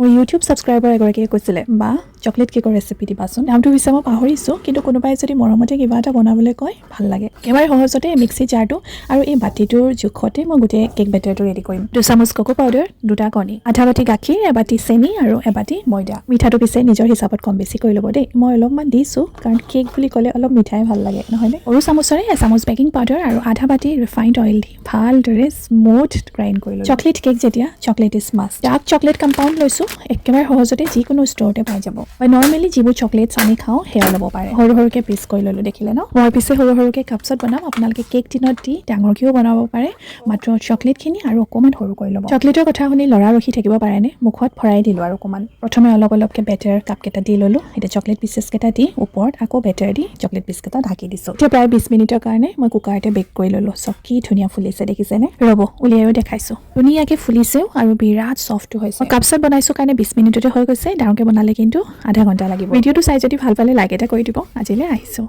মোৰ YouTube subscriber এগৰাকীয়ে কৈছিলে বা চকলেট কেকৰ ৰেচিপি দিবাচোন। নামটো হৈছে মই পাহৰিছোঁ, কিন্তু কোনোবাই যদি মৰমতে কিবা এটা বনাবলৈ কয় ভাল লাগে। একেবাৰে সহজতে মিক্সি জাৰটো আৰু এই বাতিটোৰ জোখতে মই গোটেই কেক বেটাৰটো ৰেডি কৰিম। 2 চামুচ কোকো পাউডাৰ, 2টা কণী, আধা বাতি গাখীৰ, এবাতি চেনি আৰু এবাতি ময়দা। মিঠাটো পিছে নিজৰ হিচাপত কম বেছি কৰি ল'ব দেই। মই অলপমান দিছোঁ কাৰণ কেক বুলি ক'লে অলপ মিঠাই ভাল লাগে নহয়নে। সৰু চামুচৰে 1 চামুচ বেকিং পাউডাৰ আৰু আধা বাতি ৰিফাইণ্ড অইল দি ভালদৰে স্মুথ গ্ৰাইণ্ড কৰি ল'লোঁ। চকলেট কেক যেতিয়া chocolate is must. Dark chocolate compound লৈছোঁ, একেবাৰে সহজতে যিকোনো ষ্ট'ৰতে পাই যাব। বা নৰ্মেলি যিবোৰ চকলেটছ আমি খাওঁ সেয়া ল'ব পাৰে। সৰু সৰুকৈ পিচ কৰি ল'লোঁ, দেখিলে ন। মই পিছে সৰু সৰুকৈ কাপছত বনাম, আপোনালোকে কেক টিনত দি ডাঙৰকৈও বনাব পাৰে। মাত্ৰ চকলেটখিনি আৰু অকণমান সৰু কৰি ল'ব। চকলেটৰ কথা শুনি লৰা ৰখি থাকিব পাৰেনে? মুখত ভৰাই দিলোঁ আৰু অকণমান। প্ৰথমে অলপ অলপকৈ বেটাৰ কাপকেইটা দি ল'লোঁ। এতিয়া চকলেট পিচেছকেইটা দি ওপৰত আকৌ বেটাৰ দি চকলেট পিচকেইটা ঢাকি দিছোঁ। এতিয়া প্ৰায় 20 মিনিটৰ কাৰণে মই কুকাৰতে বেক কৰি ল'লোঁ। চব কি ধুনীয়া ফুলিছে দেখিছেনে? ৰ'ব উলিয়াইও দেখাইছোঁ। ধুনীয়াকৈ ফুলিছেও আৰু বিৰাট চফ্টো হৈছে। মই কাপছত বনাইছোঁ কাৰণে 20 মিনিটতে হৈ গৈছে। ডাঙৰকৈ বনালে কিন্তু আধা ঘণ্টা লাগিব। ভিডিঅ'টো চাই যদি ভাল পালে লাইক এটা কৰি দিব। আজিলৈ আহিছোঁ।